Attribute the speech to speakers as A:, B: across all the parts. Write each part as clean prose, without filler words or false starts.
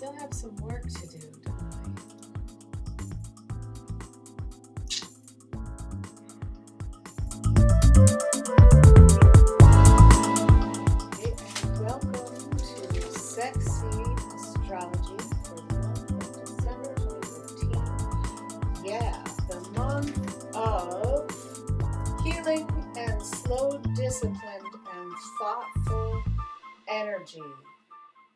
A: still have some work to do, don't I? Hey, and welcome to Sexy Astrology for the month of December 2015. Yeah, the month of healing and slow, disciplined, and thoughtful energy,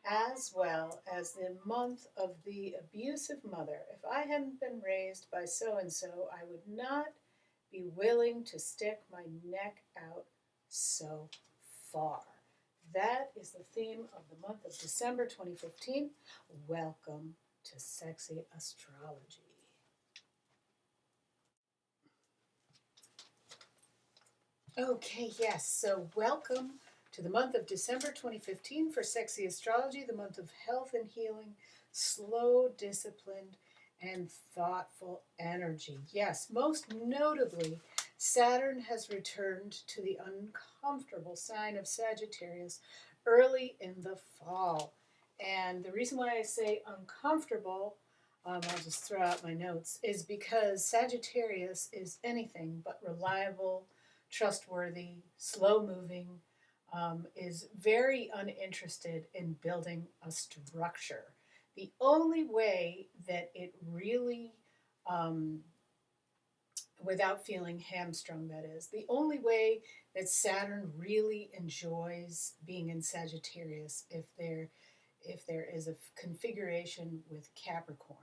A: as well as the month of the abusive mother. If I hadn't been raised by so and so, I would not be willing to stick my neck out so far. That is the theme of the month of December 2015. Welcome to Sexy Astrology. Okay, yes, so welcome to the month of December 2015 for Sexy Astrology, the month of health and healing, slow, disciplined, and thoughtful energy. Yes, most notably, Saturn has returned to the uncomfortable sign of Sagittarius early in the fall. And the reason why I say uncomfortable, I'll just throw out my notes, is because Sagittarius is anything but reliable, trustworthy, slow moving, is very uninterested in building a structure. The only way that it really, without feeling hamstrung, that is, the only way that Saturn really enjoys being in Sagittarius if there is a configuration with Capricorn,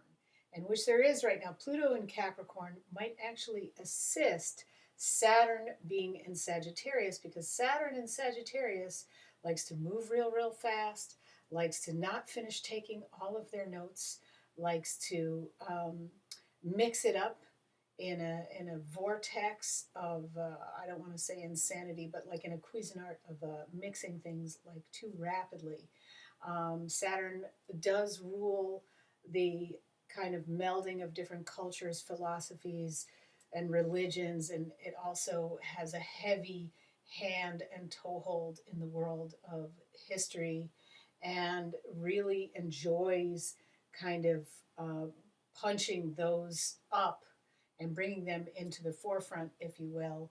A: and which there is right now. Pluto in Capricorn might actually assist Saturn being in Sagittarius, because Saturn in Sagittarius likes to move real fast, likes to not finish taking all of their notes, likes to mix it up in a vortex of I don't want to say insanity, but like in a Cuisinart of mixing things like too rapidly. Saturn does rule the kind of melding of different cultures, philosophies, and religions, and it also has a heavy hand and toehold in the world of history, and really enjoys kind of punching those up and bringing them into the forefront, if you will.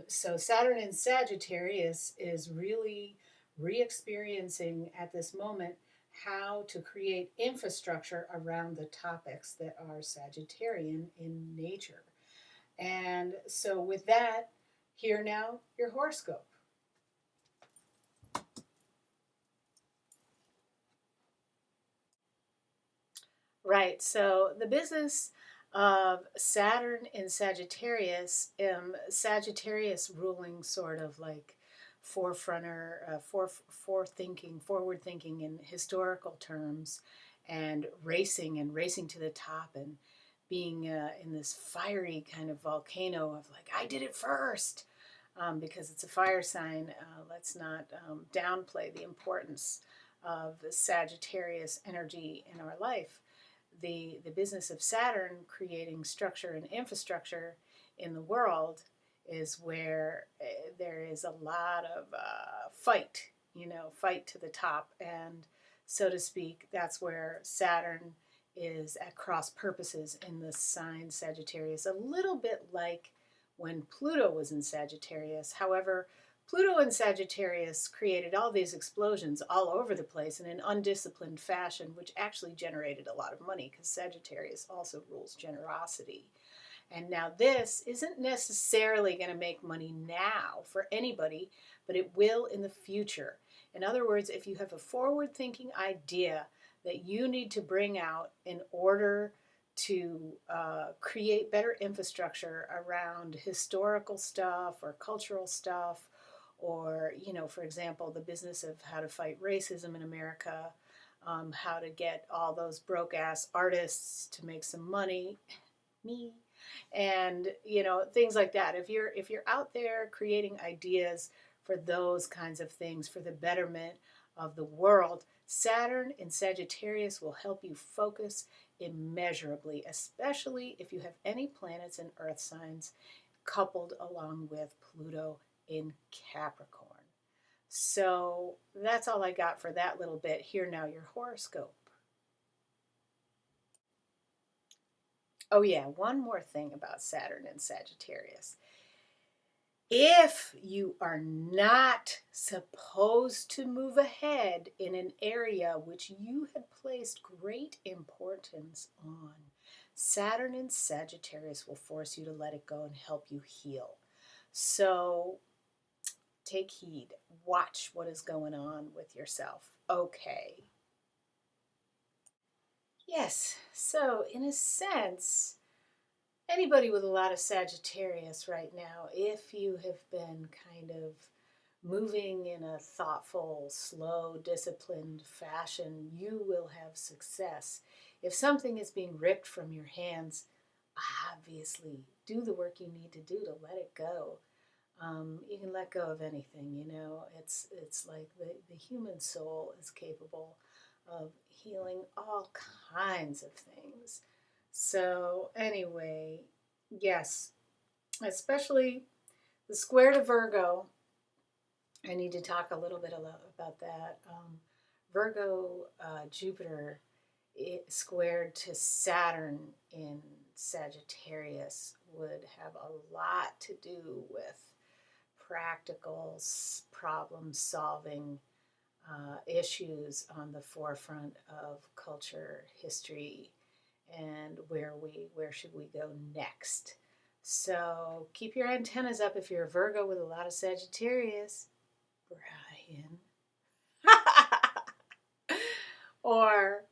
A: So Saturn in Sagittarius is really re-experiencing at this moment how to create infrastructure around the topics that are Sagittarian in nature. And so with that, here now, your horoscope. Right, so the business of Saturn in Sagittarius, Sagittarius ruling sort of like forefronter, forward thinking in historical terms, and racing to the top, and being in this fiery kind of volcano of like, I did it first, because it's a fire sign. Let's not downplay the importance of the Sagittarius energy in our life. The business of Saturn creating structure and infrastructure in the world is where there is a lot of fight, fight to the top. And so to speak, that's where Saturn is at cross purposes in the sign Sagittarius, a little bit like when Pluto was in Sagittarius. However, Pluto in Sagittarius created all these explosions all over the place in an undisciplined fashion, which actually generated a lot of money, because Sagittarius also rules generosity. And now this isn't necessarily going to make money now for anybody, but it will in the future. In other words, if you have a forward-thinking idea that you need to bring out in order to create better infrastructure around historical stuff or cultural stuff, or, for example, the business of how to fight racism in America, how to get all those broke-ass artists to make some money, me, and, things like that. If you're out there creating ideas for those kinds of things, for the betterment of the world, Saturn in Sagittarius will help you focus immeasurably, especially if you have any planets in earth signs coupled along with Pluto in Capricorn. So that's all I got for that little bit. Here now, your horoscope. Oh, yeah, one more thing about Saturn and Sagittarius. If you are not supposed to move ahead in an area which you had placed great importance on, Saturn and Sagittarius will force you to let it go and help you heal. So take heed. Watch what is going on with yourself. Okay. Yes, so in a sense, anybody with a lot of Sagittarius right now, if you have been kind of moving in a thoughtful, slow, disciplined fashion, you will have success. If something is being ripped from your hands, obviously do the work you need to do to let it go. You can let go of anything, you know. It's like the human soul is capable of healing all kinds of things. So anyway, yes, especially the square to Virgo. I need to talk a little bit about that. Virgo, Jupiter, it squared to Saturn in Sagittarius would have a lot to do with practical problem solving issues on the forefront of culture, history, and where should we go next. So keep your antennas up if you're a Virgo with a lot of Sagittarius, Brian. Or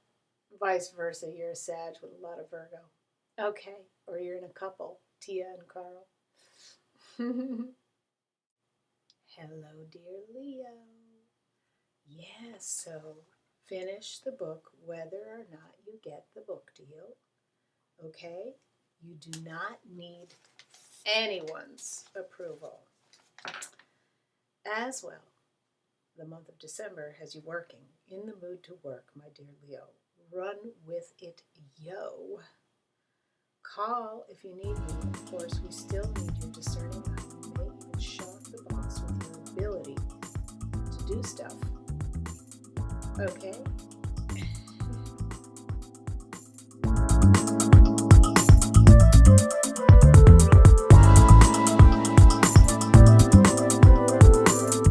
A: vice versa, you're a Sag with a lot of Virgo. Okay, or you're in a couple, Tia and Carl. Hello, dear Leo. Yes, so finish the book whether or not you get the book deal. Okay? You do not need anyone's approval. As well, the month of December has you working, in the mood to work, my dear Leo. Run with it, yo. Call if you need me. Of course, we still need your discerning eye. You may even shock the boss with your ability to do stuff. Okay?